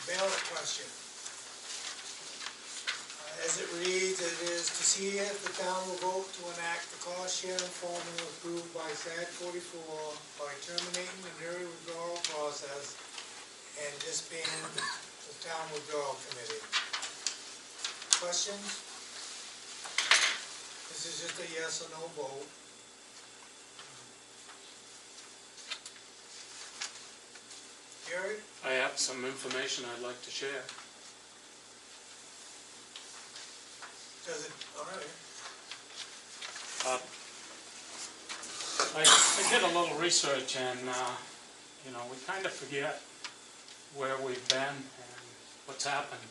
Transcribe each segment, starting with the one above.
ballot question. As it reads, it is to see if the town will vote to enact the cost-sharing formula approved by SAD 44 by terminating the Newry withdrawal process and disband the town withdrawal committee. Questions? This is just a yes or no vote. Gary? I have some information I'd like to share. Does it, all right. I did a little research, and you know, we kind of forget where we've been and what's happened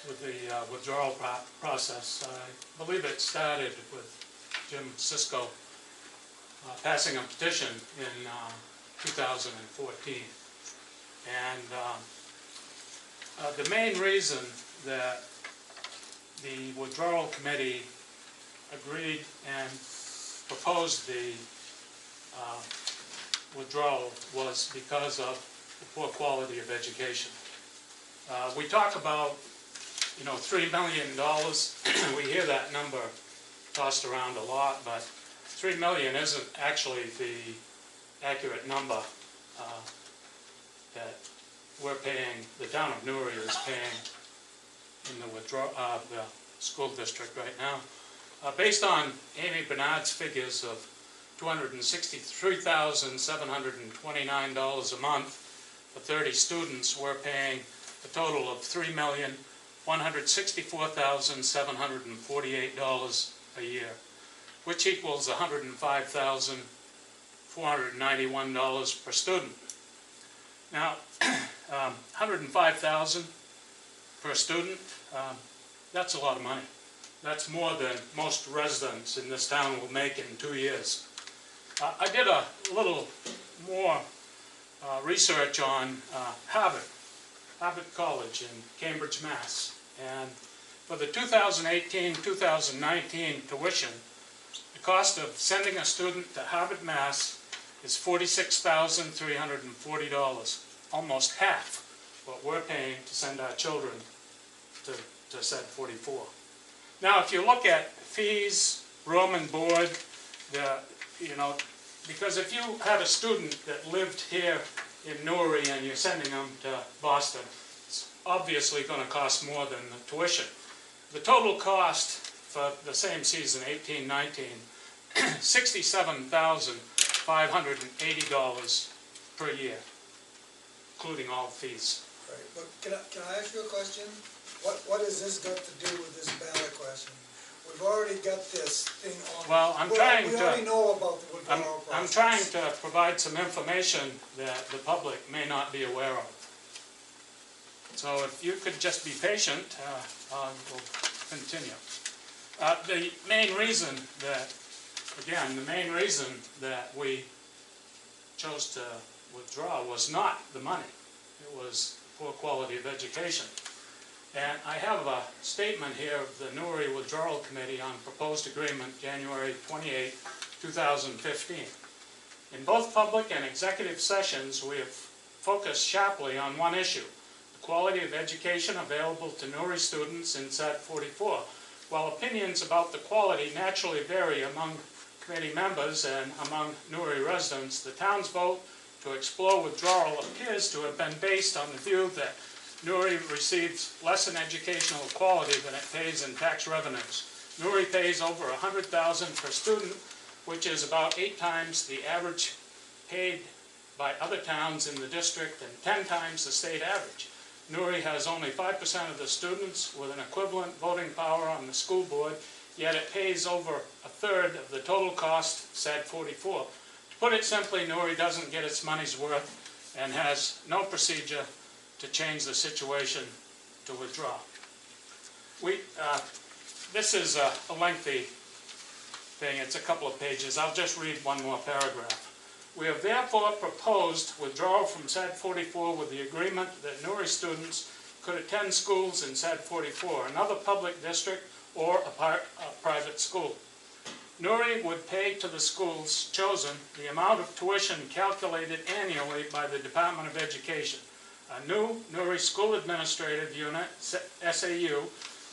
with the withdrawal process. I believe it started with Jim Sisko passing a petition in 2014, and the main reason that the withdrawal committee agreed and proposed the withdrawal was because of the poor quality of education. We talk about, you know, $3 million. We hear that number tossed around a lot, but $3 million isn't actually the accurate number that we're paying, the town of Newry is paying in the school district right now. Based on Amy Bernard's figures of $263,729 a month for 30 students, we're paying a total of $3,164,748 a year, which equals $105,491 per student. Now, $105,000 per student, that's a lot of money. That's more than most residents in this town will make in 2 years. I did a little more research on Harvard College in Cambridge, Mass. And for the 2018-2019 tuition, the cost of sending a student to Harvard, Mass is $46,340, almost half what we're paying to send our children to SAD 44. Now, if you look at fees, room and board, you know, because if you had a student that lived here in Newry and you're sending them to Boston, it's obviously going to cost more than the tuition. The total cost for the same season, 18-19, $67,580 per year, including all fees. Right, but can I ask you a question? What has this got to do with this ballot question? We've already got this thing on. Well, we already know about the withdrawal process. I'm trying to provide some information that the public may not be aware of. So if you could just be patient, we'll continue. The main reason that we chose to withdraw was not the money. It was poor quality of education. And I have a statement here of the Newry Withdrawal Committee on proposed agreement, January 28, 2015. In both public and executive sessions, we have focused sharply on one issue, the quality of education available to Newry students in SAD 44. While opinions about the quality naturally vary among committee members and among Newry residents, the town's vote to explore withdrawal appears to have been based on the view that Newry receives less in educational quality than it pays in tax revenues. Newry pays over $100,000 per student, which is about 8 times the average paid by other towns in the district and 10 times the state average. Newry has only 5% of the students with an equivalent voting power on the school board, yet it pays over a third of the total cost, SAD 44. To put it simply, Newry doesn't get its money's worth and has no procedure to change the situation to withdraw. This is a lengthy thing. It's a couple of pages. I'll just read one more paragraph. We have therefore proposed withdrawal from SAD 44 with the agreement that Newry students could attend schools in SAD 44, another public district, or a private school. Newry would pay to the schools chosen the amount of tuition calculated annually by the Department of Education. a new Newry School Administrative Unit, SAU,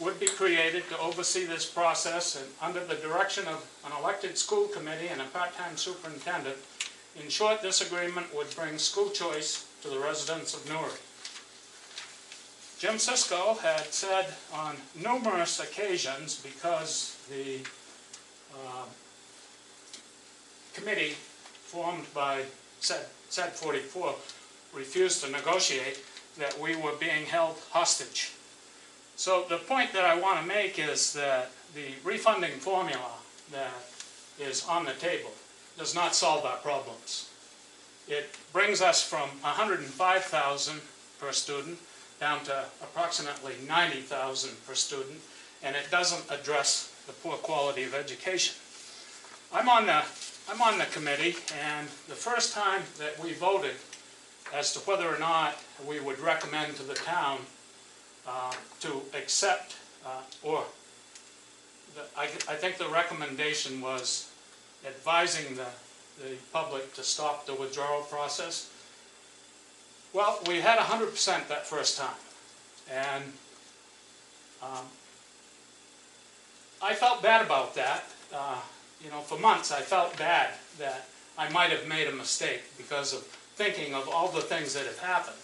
would be created to oversee this process and under the direction of an elected school committee and a part-time superintendent. In short, this agreement would bring school choice to the residents of Newry. Jim Sisko had said on numerous occasions, because the committee formed by SAD 44 refused to negotiate, that we were being held hostage. So the point that I want to make is that the refunding formula that is on the table does not solve our problems. It brings us from $105,000 per student down to approximately $90,000 per student, and it doesn't address the poor quality of education. I'm on the committee, and the first time that we voted as to whether or not we would recommend to the town to accept, I think the recommendation was advising the public to stop the withdrawal process. Well, we had 100% that first time, and I felt bad about that. You know, for months I felt bad that I might have made a mistake because of thinking of all the things that have happened.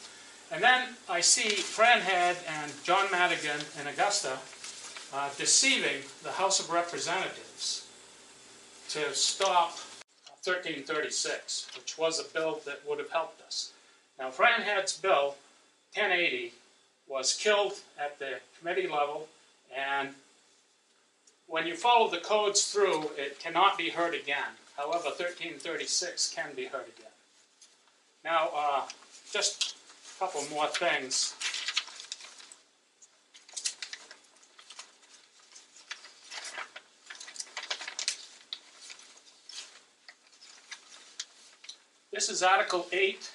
And then I see Fran Head and John Madigan in Augusta deceiving the House of Representatives to stop 1336, which was a bill that would have helped us. Now, Fran Head's bill, 1080, was killed at the committee level, and when you follow the codes through, it cannot be heard again. However, 1336 can be heard again. Now, just a couple more things. This is Article 8,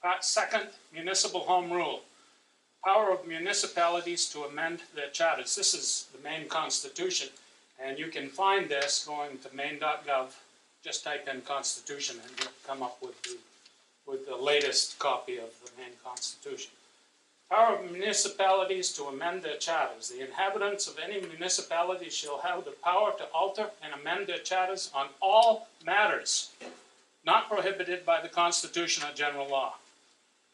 Part 2nd, Municipal Home Rule. Power of municipalities to amend their charters. This is the Maine Constitution, and you can find this going to maine.gov. Just type in Constitution and you'll come up with the latest copy of the Maine Constitution. Power of municipalities to amend their charters. The inhabitants of any municipality shall have the power to alter and amend their charters on all matters not prohibited by the Constitution or general law,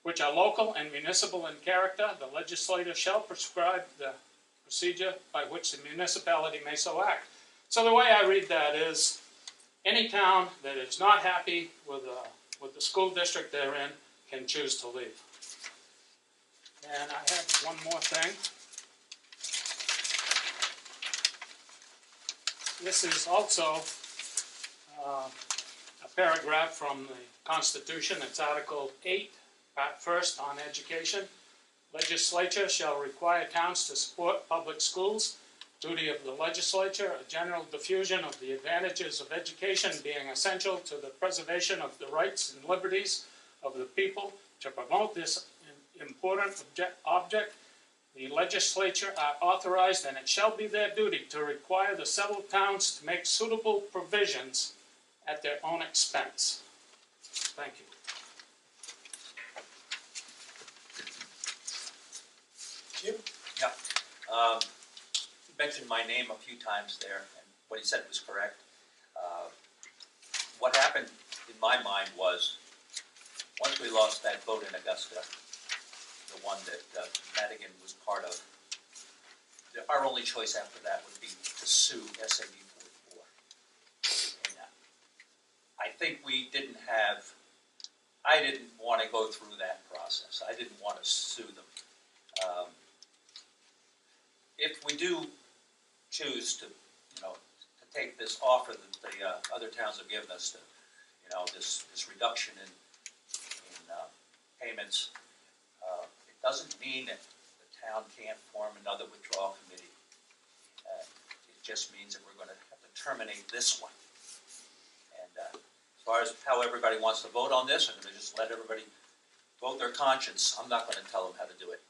which are local and municipal in character. The legislature shall prescribe the procedure by which the municipality may so act. So the way I read that is, any town that is not happy with the school district they're in can choose to leave. And I have one more thing. This is also a paragraph from the Constitution. It's Article 8, Part 1st on education. Legislature shall require towns to support public schools. Duty of the legislature, a general diffusion of the advantages of education being essential to the preservation of the rights and liberties of the people. To promote this important object, the legislature are authorized, and it shall be their duty, to require the settled towns to make suitable provisions at their own expense. Thank you. Jim? Yeah. You mentioned my name a few times there, and what he said was correct. What happened in my mind was, once we lost that vote in Augusta, the one that Madigan was part of, our only choice after that would be to sue SAD 44. And I think I didn't want to go through that process. I didn't want to sue them. If we do choose to, to take this offer that the other towns have given us, to, this reduction in payments, it doesn't mean that the town can't form another withdrawal committee. It just means that we're going to have to terminate this one. And as far as how everybody wants to vote on this, I'm going to just let everybody vote their conscience. I'm not going to tell them how to do it.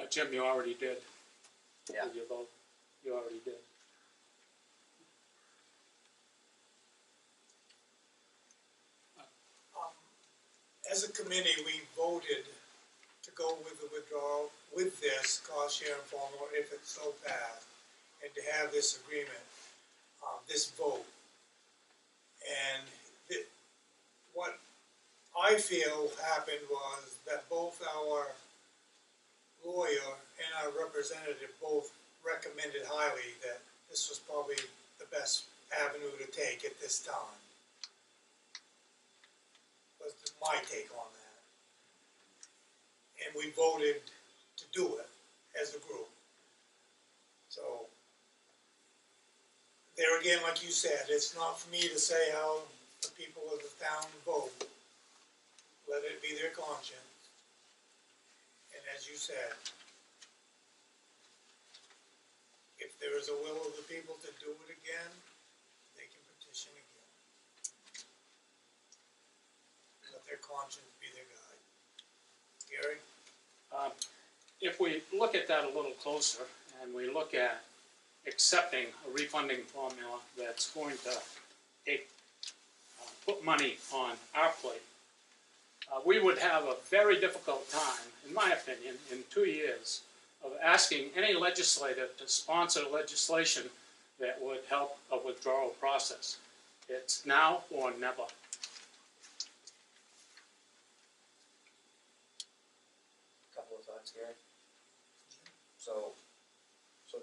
Jim, you already did. Yeah. With your vote. You already did. as a committee, we voted to go with the withdrawal, with this cost sharing formula if it so passed, and to have this agreement, this vote. And what I feel happened was that both our lawyer and our representative both recommended highly that this was probably the best avenue to take at this time. Was my take on that. And we voted to do it as a group. So, there again, like you said, it's not for me to say how the people of the town vote. Let it be their conscience. And as you said, if there is a will of the people to do it again, they can petition again. Let their conscience be their guide. Gary? If we look at that a little closer, and we look at accepting a refunding formula that's going to take, put money on our plate, we would have a very difficult time, in my opinion, in 2 years, of asking any legislator to sponsor legislation that would help a withdrawal process. It's now or never. Couple of thoughts, Gary. So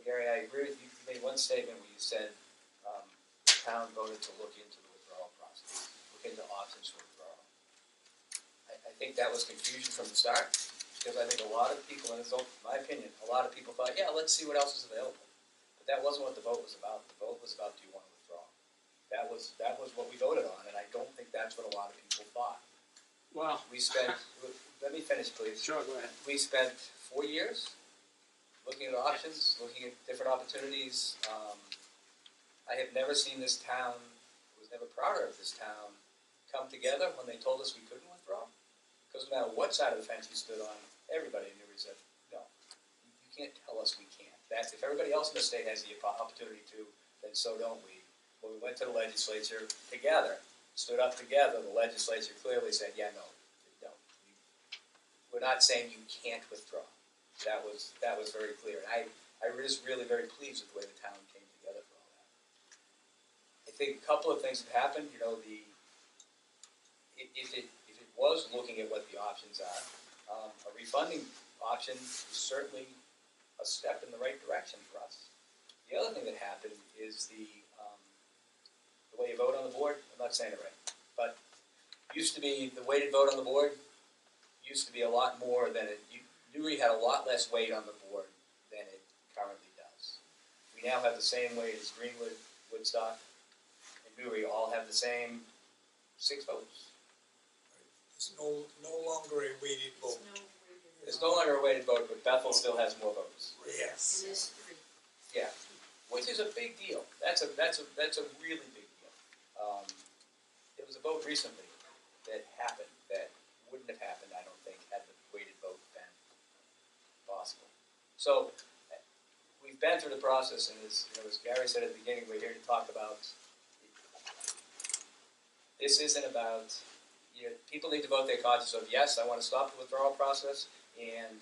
Gary, I agree with you. You made one statement where you said the town voted to look into the withdrawal process, look into options for withdrawal. I think that was confusion from the start, because I think a lot of people, and it's my opinion, a lot of people thought, yeah, let's see what else is available. But that wasn't what the vote was about. The vote was about, do you want to withdraw? That was what we voted on, and I don't think that's what a lot of people thought. Well, We spent, let me finish, please. sure, go ahead. We spent 4 years looking at options, looking at different opportunities. I have never seen this town, was never prouder of this town, come together when they told us we couldn't withdraw. Because no matter what side of the fence you stood on, everybody in Newry said, no, you can't tell us we can't. That's, if everybody else in the state has the opportunity to, then so don't we. When we went to the legislature together, stood up together, the legislature clearly said, yeah, no, we're not saying you can't withdraw. That was very clear, and I was really very pleased with the way the town came together for all that. I think a couple of things have happened. You know, if it was looking at what the options are, a refunding option is certainly a step in the right direction for us. The other thing that happened is the way you vote on the board. I'm not saying it right, but used to be the weighted vote on the board used to be a lot more than it. Newry had a lot less weight on the board than it currently does. We now have the same weight as Greenwood, Woodstock, and Newry all have the same 6 votes. It's no longer a weighted vote. It's no longer a weighted vote, but Bethel still has more votes. Yes. It is 3. Yeah, which is a big deal. That's a really big deal. There was a vote recently that happened that wouldn't have happened, I don't think, had the weighted vote been possible. So we've been through the process, and as Gary said at the beginning, we're here to talk about. This isn't about. People need to vote their conscience of, yes, I want to stop the withdrawal process, and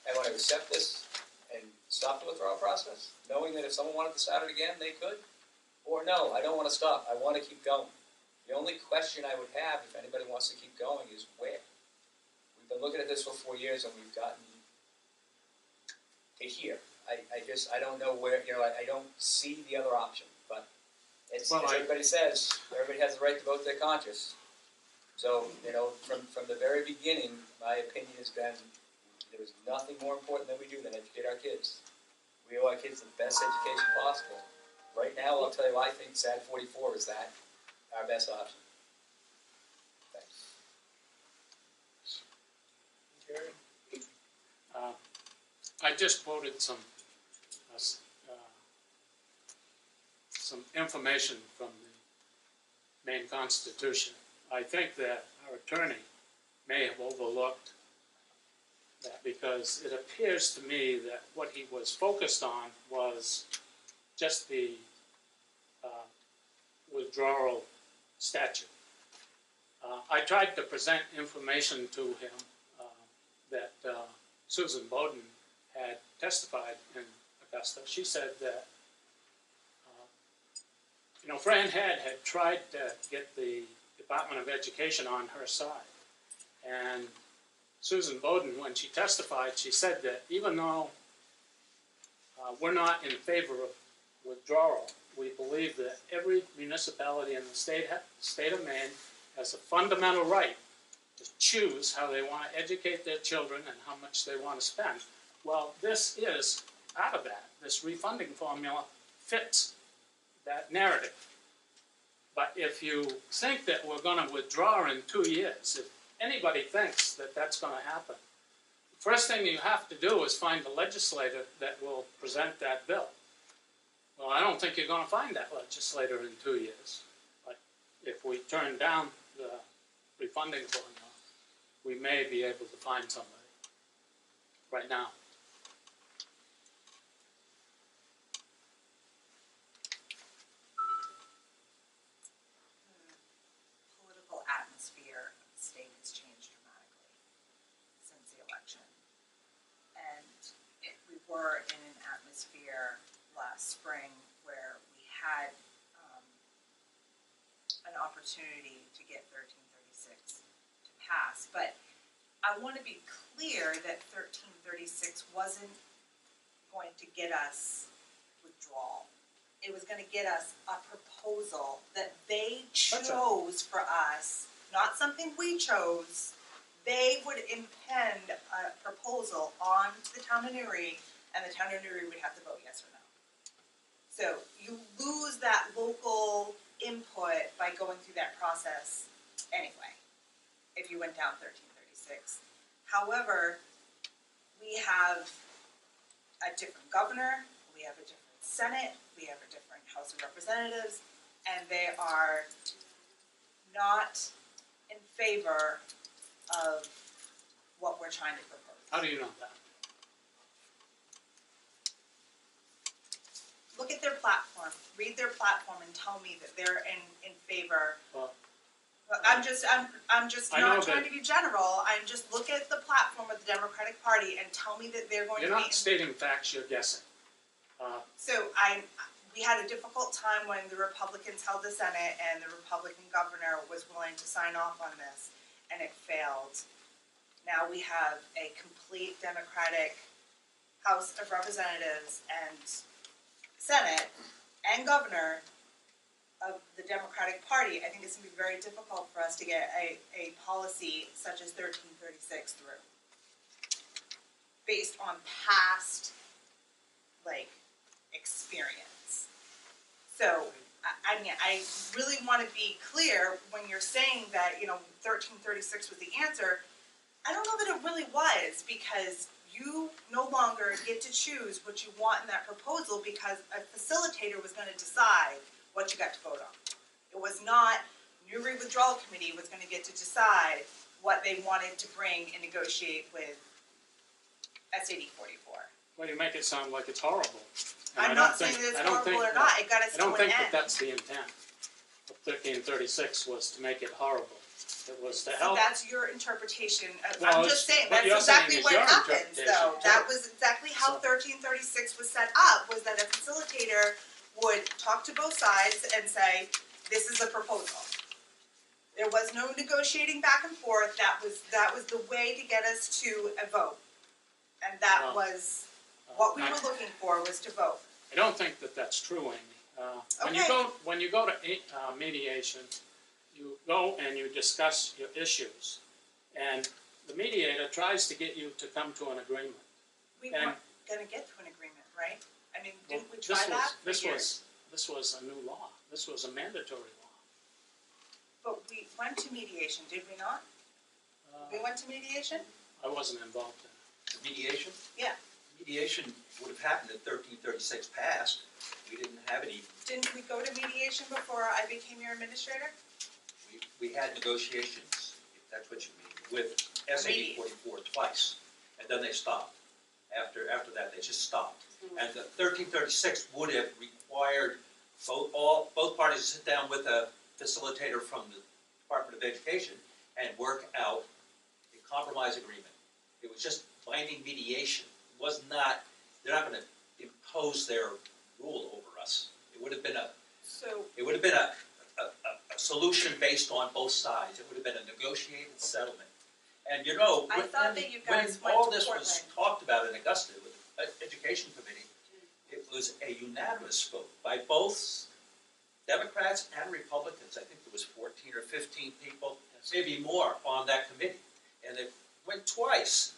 I want to accept this and stop the withdrawal process, knowing that if someone wanted to start it again, they could. Or no, I don't want to stop. I want to keep going. The only question I would have, if anybody wants to keep going, is where. We've been looking at this for 4 years, and we've gotten to here. I don't know where, I don't see the other option. But it's, as everybody says, everybody has the right to vote their conscience. So, from the very beginning, my opinion has been there is nothing more important than we do than educate our kids. We owe our kids the best education possible. Right now, I'll tell you, I think SAD 44 is that our best option. Thanks. Gary? I just quoted some information from the Maine Constitution. I think that our attorney may have overlooked that, because it appears to me that what he was focused on was just the withdrawal statute. I tried to present information to him that Susan Bowden had testified in Augusta. She said that, Fran had tried to get the Department of Education on her side. And Susan Bowden, when she testified, she said that even though we're not in favor of withdrawal, we believe that every municipality in the state of Maine has a fundamental right to choose how they want to educate their children and how much they want to spend. Well, this is out of that. This refunding formula fits that narrative. But if you think that we're going to withdraw in 2 years, if anybody thinks that that's going to happen, the first thing you have to do is find a legislator that will present that bill. Well, I don't think you're going to find that legislator in 2 years. But if we turn down the refunding formula, we may be able to find somebody right now. Political atmosphere of the state has changed dramatically since the election. And we were in an atmosphere last spring where we had an opportunity to get 1336 to pass. But I want to be clear that 1336 wasn't going to get us withdrawal. It was going to get us a proposal that they chose for us, not something we chose. They would impend a proposal on to the town of Newry, and the town of Newry would have to vote yes or no. So you lose that local input by going through that process anyway, if you went down 1336. However, we have a different governor, we have a different Senate, we have a different House of Representatives, and they are not in favor of what we're trying to propose. How do you know that? Look at their platform, read their platform, and tell me that they're in favor. Well, I'm just I know not trying that- to be general. I'm just look at the platform of the Democratic Party and tell me that they're going You're to be. not stating facts, you're guessing. So we had a difficult time when the Republicans held the Senate and the Republican governor was willing to sign off on this, and it failed. Now we have a complete Democratic House of Representatives and Senate and governor of the Democratic Party. I think it's going to be very difficult for us to get a policy such as 1336 through, based on past, experience. So, I mean, I really want to be clear when you're saying that, 1336 was the answer. I don't know that it really was, because you no longer get to choose what you want in that proposal, because a facilitator was going to decide what you got to vote on. It was not Newry Withdrawal Committee was going to get to decide what they wanted to bring and negotiate with SAD 44. Well, you make it sound like it's horrible. And I'm not saying that it's horrible or not. It got us to an end. I don't think that that's the intent of 1336 was to make it horrible. It was to help. So that's your interpretation. Well, I'm just saying, what that's you're saying exactly is what your happens, interpretation, though. too. That was exactly how So- 1336 was set up, was that a facilitator would talk to both sides and say, this is a proposal. There was no negotiating back and forth. That was the way to get us to a vote. And that was what we were looking for, was to vote. I don't think that that's true, Amy. When you go to mediation, you go and you discuss your issues, and the mediator tries to get you to come to an agreement. We And- weren't going to get to an agreement, right? I mean, Well, didn't we try that for years? This was a new law. This was a mandatory law. But we went to mediation, did we not? We went to mediation? I wasn't involved in it. Mediation? Yeah. Mediation would have happened if 1336 passed. We didn't have any, Didn't we go to mediation before I became your administrator? we had negotiations, if that's what you mean, with SAD 44 twice, and then they stopped. After that, they just stopped. And the 1336 would have required both parties to sit down with a facilitator from the Department of Education and work out a compromise agreement. It was just binding mediation. It was not, they're not gonna impose their rule over us. It would have been a solution based on both sides. It would have been a negotiated settlement. And you know, I thought that you guys when went all to this was Portland. talked about in Augusta with the Education Committee, it was a unanimous vote by both Democrats and Republicans. I think there was 14 or 15 people, maybe more, on that committee. And it went twice,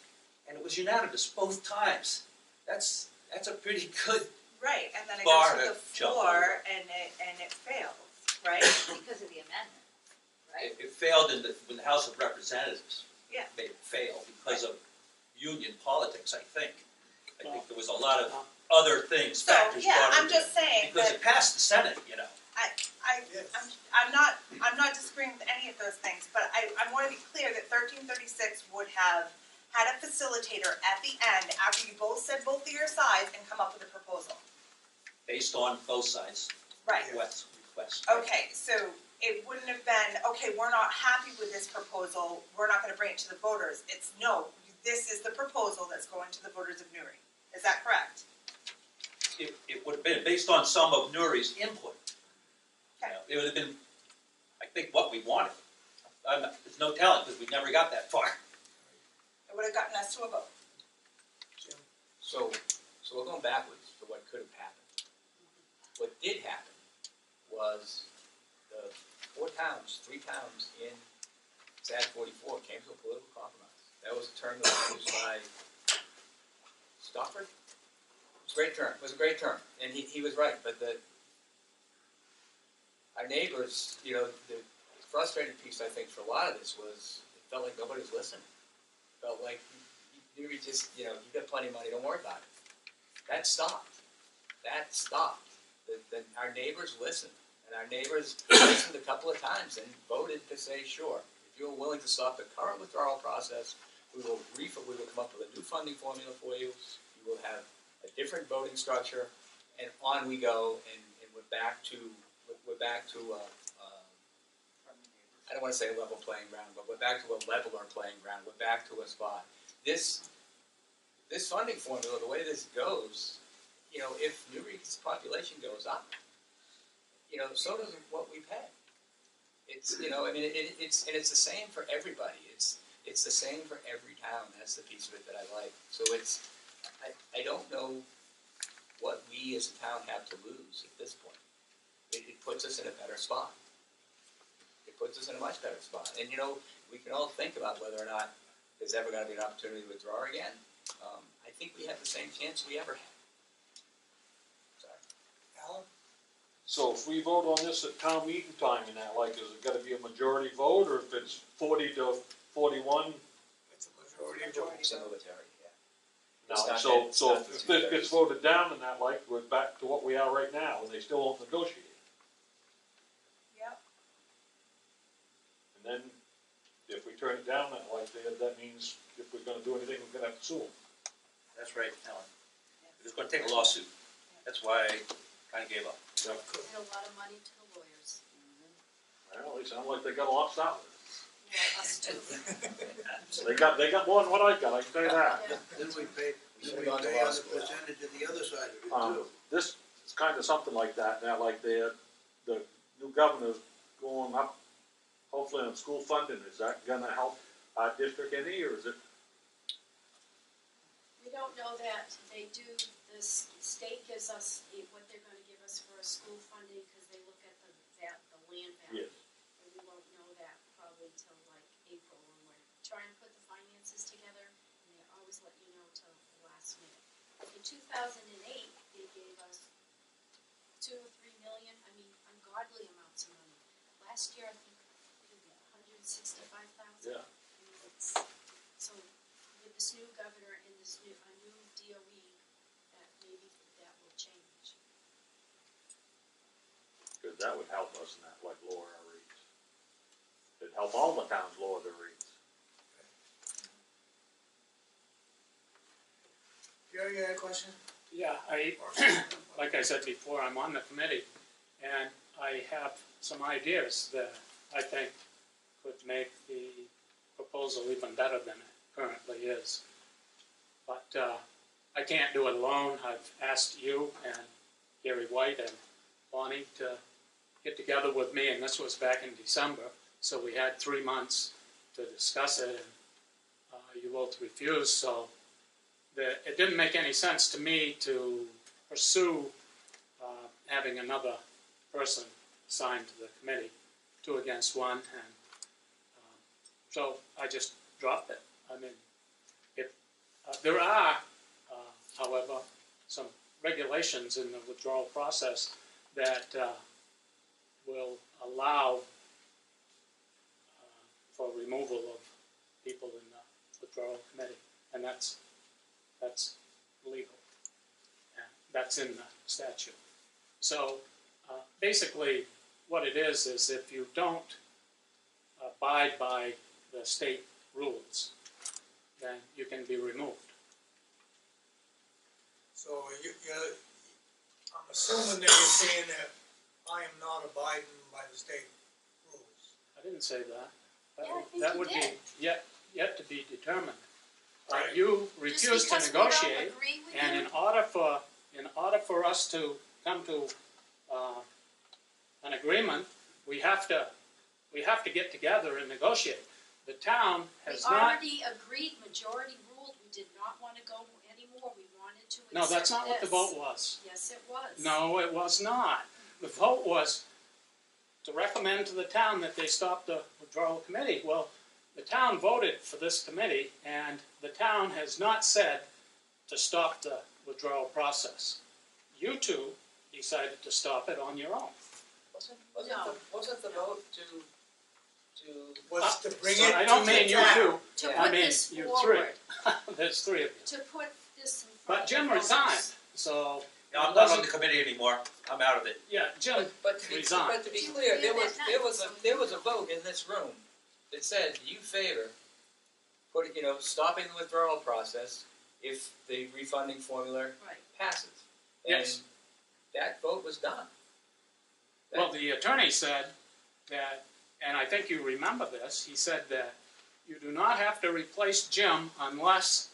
and it was unanimous both times. That's a pretty good. Right, and then it Bar goes to to the jump floor over. and it fails, right? Because of the amendment, right? It failed when the House of Representatives Yeah. made it fail because of union politics, I think. I think there was a lot of other things, So, factors yeah, brought I'm into just it. saying Because that it passed the Senate, you know. I'm not disagreeing with any of those things, but I want to be clear that 1336 would have had a facilitator at the end after you both said both of your sides and come up with a proposal. Based on both sides' Right. requests. Okay, so it wouldn't have been, okay, we're not happy with this proposal, we're not gonna bring it to the voters. It's, no, this is the proposal that's going to the voters of Newry. Is that correct? It would have been based on some of Newry's input. You Okay. know, it would have been, I think, what we wanted. There's no telling, because we never got that far. It would have gotten us to a vote. So we're going backwards to what could have happened. What did happen was the three towns in SAD 44 came to a political compromise. That was a term that was used by Stofford. It was a great term. It was a great term, and he was right. But our neighbors, you know, the frustrating piece I think for a lot of this was it felt like nobody was listening. It felt like you just, you know, you got plenty of money, don't worry about it. That stopped. Our neighbors listened, and our neighbors listened a couple of times and voted to say, sure, if you're willing to stop the current withdrawal process, we will come up with a new funding formula for you. You will have a different voting structure, and on we go. And we're back to I don't want to say a level playing ground, but we're back to a leveler playing ground. We're back to a spot. This funding formula, the way this goes, you know, if Newry's population goes up, you know, so does what we pay. It's, you know, I mean, it's the same for everybody. It's the same for every town. That's the piece of it that I like. So I don't know what we as a town have to lose at this point. It puts us in a better spot. It puts us in a much better spot. And, you know, we can all think about whether or not there's ever going to be an opportunity to withdraw again. I think we have the same chance we ever had. Sorry. Alan? So if we vote on this at town meeting time and that, like, is it gotta be a majority vote, or if it's 40 to 41? It's a majority vote. It's a military, yeah. No, It's not so that- it's not if the this two-thirds. gets voted down and that, like, we're back to what we are right now, and they still won't negotiate. Yep. And then, if we turn it down, that means if we're gonna do anything, we're gonna have to sue them. That's right, Ellen. It was going to take a lawsuit. That's why I kind of gave up. And a lot of money to the lawyers. Well, they sound like they got a lot to start with. Well, us too. They got more than what I got, I can tell you that. Yeah. Then we pay should've gone to on law the school. percentage of the other side of it too. This is kind of something like that now, like the new governor's going up, hopefully on school funding. Is that gonna help our district any, or is it? We don't know that. They do, the state gives us what they're gonna give us for a school funding, because they look at the land value. Yes. And we won't know that probably till like April, when we're trying to put the finances together, and they always let you know till the last minute. In 2008, they gave us 2 or 3 million, I mean, ungodly amounts of money. Last year, I think, we got 165,000. Yeah. So with this new governor and this new DOE, that maybe that will change. Because that would help us in that, like, lower our rates. It'd help all the towns lower their rates. Gary, you had a question? Yeah, like I said before, I'm on the committee, and I have some ideas that I think could make the proposal even better than it currently is. But I can't do it alone. I've asked you and Gary White and Bonnie to get together with me, and this was back in December, so we had 3 months to discuss it, and you both refused, so it didn't make any sense to me to pursue having another person assigned to the committee, 2 against 1, and so I just dropped it. I mean, if there are, however, some regulations in the withdrawal process that will allow for removal of people in the withdrawal committee, and that's legal. And that's in the statute. So basically, what it is if you don't abide by the state rules, then you can be removed. So I'm assuming that you're saying that I am not abiding by the state rules. I didn't say that. Yeah, I think That you would did. be yet to be determined. Right. You refused to Just because we don't negotiate, agree with and you, in order for us to come to an agreement, we have to get together and negotiate. The town we has not. already agreed, majority ruled, we did not wanna go anymore, we wanted to accept No, that's not what the this. vote was. Yes, it was. No, it was not. The vote was to recommend to the town that they stop the withdrawal committee. Well, the town voted for this committee, and the town has not said to stop the withdrawal process. You two decided to stop it on your own. Wasn't the vote to Was to bring So it I don't to mean the you town. two, To Yeah. I put mean this you forward, three. There's 3 of you. to put this in front But of Jim the voters. resigned, so. No, I'm it not on wasn't- the committee anymore. I'm out of it. Yeah, Jim But to be resigned. clear, there was that there was a vote in this room that said you favor stopping the withdrawal process if the refunding formula Right. passes. Yes. And that vote was done. Well, the attorney said that, and I think you remember this, he said that you do not have to replace Jim unless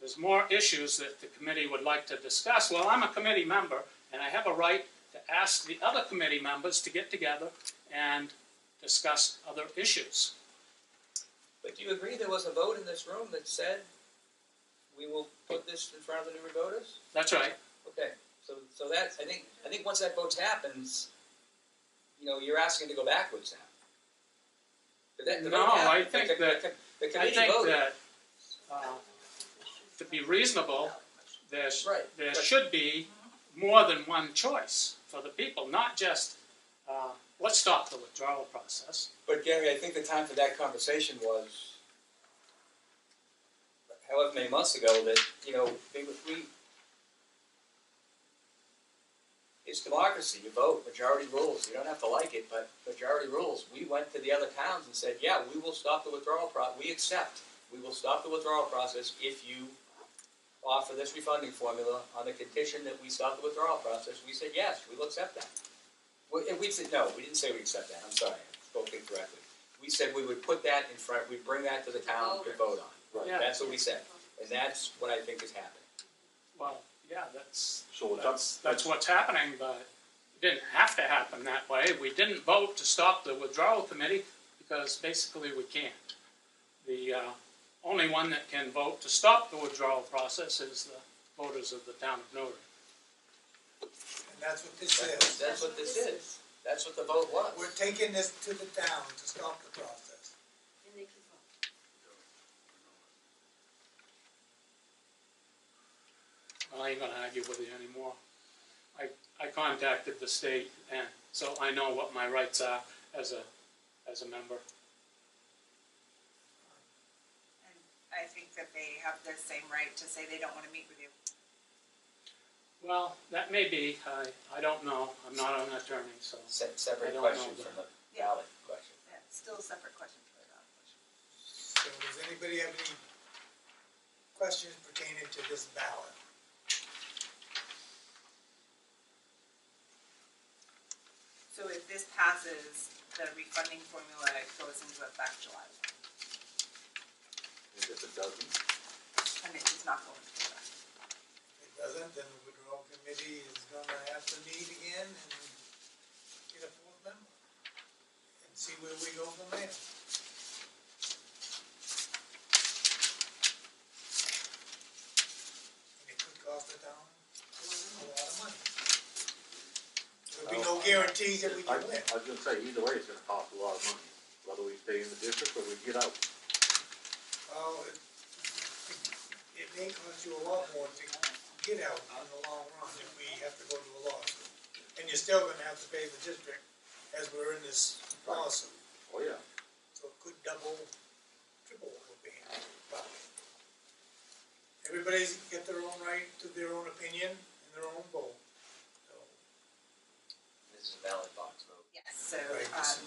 there's more issues that the committee would like to discuss. Well, I'm a committee member, and I have a right to ask the other committee members to get together and discuss other issues. But do you agree there was a vote in this room that said we will put this in front of the Newry voters? That's right. Okay, so that I think once that vote happens, you're asking to go backwards now. But the No, vote happened. I think that- the I committee think voted. that to be reasonable, there Right. should be more than one choice for the people, not just let's stop the withdrawal process. But Gary, I think the time for that conversation was however many months ago that, it's democracy, you vote, majority rules, you don't have to like it, but majority rules. We went to the other towns and said, yeah, we will stop the withdrawal we will stop the withdrawal process if you offer this refunding formula on the condition that we stop the withdrawal process. We said, yes, we will accept that. We said, no, we didn't say we accept that, I'm sorry, I spoke incorrectly. We said we would put that in front, we'd bring that to the town to vote on. Yeah. That's what we said, and that's what I think is happening. Well, yeah, that's So it's up, that's what's happening, but it didn't have to happen that way. We didn't vote to stop the withdrawal committee because basically we can't. The only one that can vote to stop the withdrawal process is the voters of the town of Newry. And that's what this is. That's what this is. That's what the vote was. We're taking this to the town to stop the process. And they can vote. Well, I ain't gonna argue with you anymore. I contacted the state, and so I know what my rights are as a member. And I think that they have the same right to say they don't wanna meet with you. Well, that may be, I don't know, I'm not an attorney, so. Separate I don't question know. from the ballot question. Yeah, it's still a separate question for that question. So does anybody have any questions pertaining to this ballot? So if this this passes, the refunding formula goes into effect July 1, And if it doesn't, and it does not go into effect. If it doesn't, then the withdrawal committee is gonna have to meet again and get a fourth member. And see where we go from there. And it could cost the town a lot of money. There'll be no guarantees that we I can win. was gonna say, either way, it's gonna cost a lot of money, whether we stay in the district or we get out. Well, it may cost you a lot more to get out in the long run if we have to go to a lawsuit. And you're still gonna have to pay the district as we're in this lawsuit. Oh, yeah. So it could double, triple what we're paying. But everybody's got their own right to their own opinion and their own vote. So, This is a valid box vote. Yes, so, right, this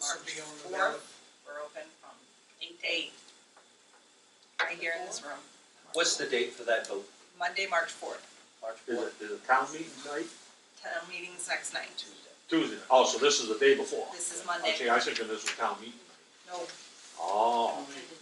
will be on the March ballot. 4th, we're open from 8 to 8. Right here in this room. What's the date for that vote? Monday, March 4th. March Is 4th? it town meeting night? Town meeting's next night. Tuesday. Tuesday. Oh, so this is the day before? This is Monday. Okay, I was thinking this was town meeting night. No, Oh, Monday to